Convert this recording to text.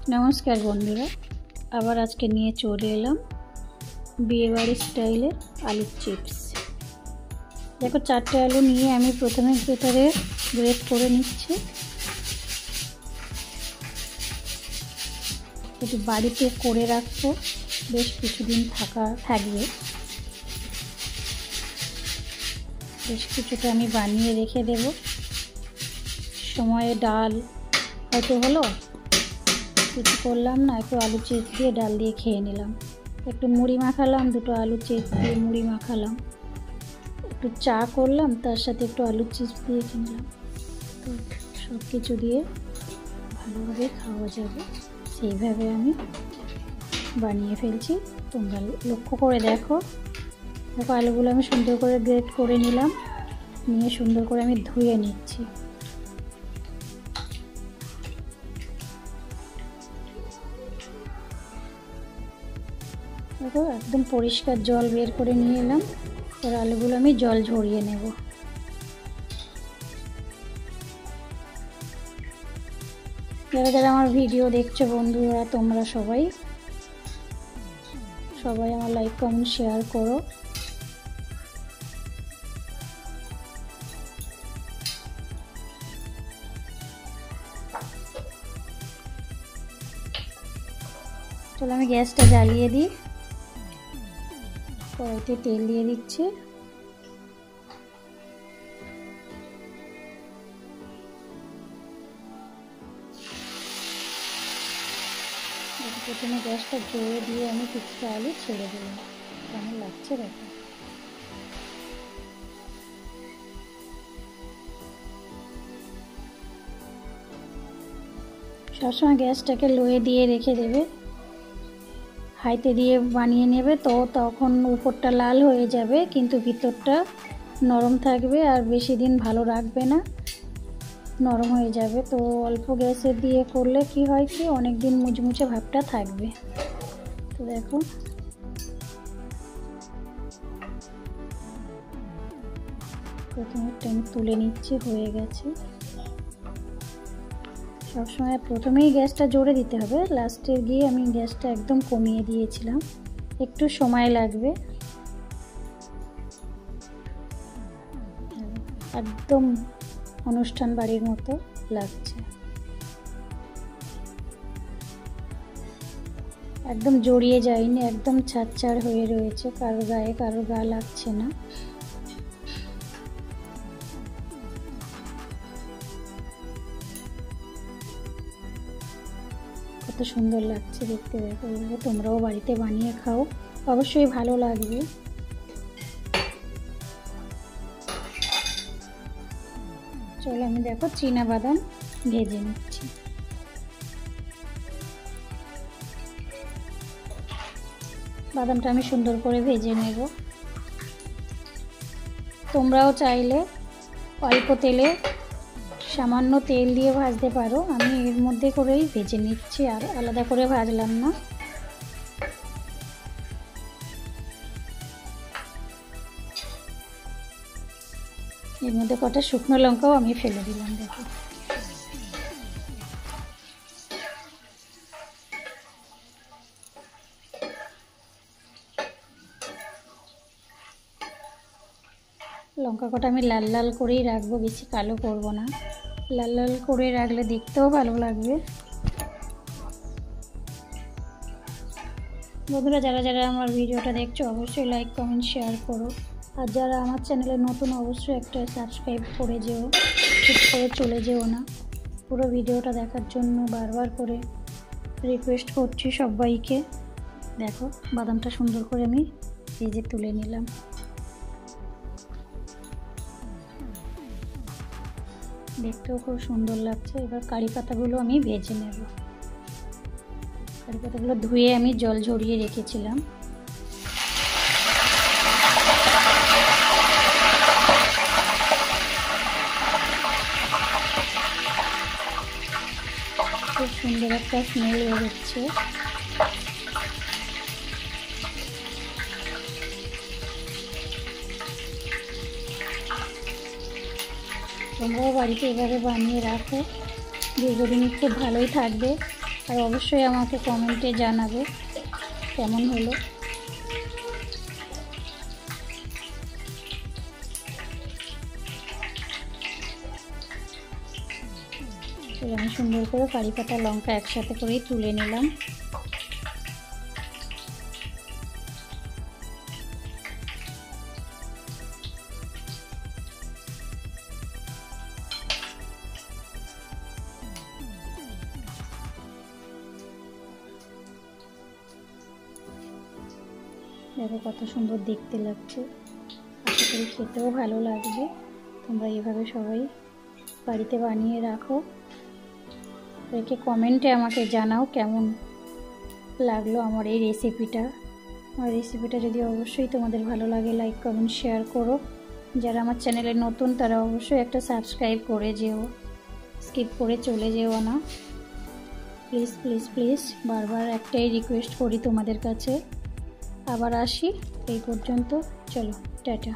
नमस्कार बंधुरा आबार आज के निये चले एलाम बिये बाड़ी स्टाइले आलू चिप्स। देखो चारटे आलू निये आमी प्रथमे भेतरे ग्रेट करे निচ্ছি। एटु बाड़ीते करे राखबो, बेश किछुदिन थाकबे। बेश किछुटा आमी बानिये रेखे देब। समय डाल हयतो हलो কিছু করলাম না, একটু আলু চিপস দিয়ে ডাল দিয়ে খেয়ে নিলাম। একটু মুড়ি মাখালাম, দুটো আলু চিপস দিয়ে মুড়ি মাখালাম। একটু চা করলাম, তার সাথে একটু আলু চিপস দিয়ে খেয়ে নিলাম। তো সব কিছু দিয়ে ভালোভাবে খাওয়া যাবে সেইভাবে আমি বানিয়ে ফেলছি। তোমরা লক্ষ্য করে দেখো। দেখো আলুগুলো আমি সুন্দর করে গ্রেট করে নিলাম, নিয়ে সুন্দর করে আমি ধুয়ে নিচ্ছি। देखो एकदम परिष्कार जल बेर करे निये एलाम। और आलूगुलो आमी जल झरिए नेब। যারা যারা আমার ভিডিও দেখছো বন্ধুরা, তোমরা সবাই আমার লাইক কমেন্ট শেয়ার করো। চলো আমি গ্যাসটা জ্বালিয়ে দিই। কড়াইতে তেল দিয়ে দিচ্ছি। প্রথমে গ্যাসটা জোরে দিয়ে আমি কিছুটা আলু ছেড়ে দিলাম। কেমন লাগছে দেখো। সবসময় গ্যাসটাকে লোয়ে দিয়ে রেখে দেবে, হাইতে দিয়ে বানিয়ে নেবে। তো তখন উপরটা লাল হয়ে যাবে কিন্তু ভিতরটা নরম থাকবে, আর বেশি দিন ভালো রাখবে না, নরম হয়ে যাবে। তো অল্প গ্যাসে দিয়ে করলে কি হয় কি অনেক দিন মুচমুচে ভাবটা থাকবে। তো দেখো প্রথমে আমি তুলে নিচ্ছি, হয়ে গেছে। সবসময় প্রথমেই গ্যাসটা জোরে দিতে হবে, লাস্টে গিয়ে আমি গ্যাসটা একদম কমিয়ে দিয়েছিলাম, একটু সময় লাগবে। একদম অনুষ্ঠান বাড়ির মতো লাগছে, একদম জড়িয়ে যায়নি, একদম ছাড় হয়ে রয়েছে, কারো গায়ে কারো গা লাগছে না। কত সুন্দর লাগছে দেখতে। দেখো এইভাবে তোমরাও বাড়িতে বানিয়ে খাও, অবশ্যই ভালো লাগবে। চলো আমি দেখো চীনা বাদাম ভেজে নিচ্ছি। বাদামটা আমি সুন্দর করে ভেজে নেব। তোমরাও চাইলে অল্প তেলে সামান্য তেল দিয়ে ভাজতে পারো। আমি এর মধ্যে করেই ভেজে নিচ্ছি, আর আলাদা করে ভাজলাম না। এর মধ্যে কটা শুকনো লঙ্কাও আমি ফেলে দিলাম। দেখো লঙ্কা কটা আমি লাল লাল করেই রাখবো, বেশি কালো করব না। লাল লাল করে রাখলে দেখতেও ভালো লাগবে। বন্ধুরা যারা যারা আমার ভিডিওটা দেখছো অবশ্যই লাইক কমেন্ট শেয়ার করো। আর যারা আমার চ্যানেলে নতুন অবশ্যই একটা সাবস্ক্রাইব করে যেও, ঠিক করে চলে যেও না। পুরো ভিডিওটা দেখার জন্য বারবার করে রিকোয়েস্ট করছি সবাইকে। দেখো বাদামটা সুন্দর করে আমি ভেজে তুলে নিলাম। দেখতেও খুব সুন্দর লাগছে। এবার কারি পাতাগুলো আমি ভেজে নেব। কারি পাতাগুলো ধুয়ে আমি জল ঝরিয়ে রেখেছিলাম। খুব সুন্দর একটা স্মেল বেরোচ্ছে। তোমরাও বাড়িতে এভাবে বানিয়ে রাখো, দীর্ঘদিন খুব ভালোই থাকবে। আর অবশ্যই আমাকে কমেন্টে জানাবে কেমন হলো। আমি সুন্দর করে কারি পাতা লঙ্কা একসাথে করেই তুলে নিলাম। দেখো কত সুন্দর দেখতে লাগছে, আশা করি খেতেও ভালো লাগবে। তোমরা এভাবে সবাই বাড়িতে বানিয়ে রাখো, রেখে কমেন্টে আমাকে জানাও কেমন লাগলো আমার এই রেসিপিটা। আমার রেসিপিটা যদি অবশ্যই তোমাদের ভালো লাগে লাইক কমেন্ট শেয়ার করো। যারা আমার চ্যানেলে নতুন তারা অবশ্যই একটা সাবস্ক্রাইব করে যেও, স্কিপ করে চলে যেও না। প্লিজ প্লিজ প্লিজ বারবার একটাই রিকোয়েস্ট করি তোমাদের কাছে। আবার আসি, এই পর্যন্ত, চলো টাটা।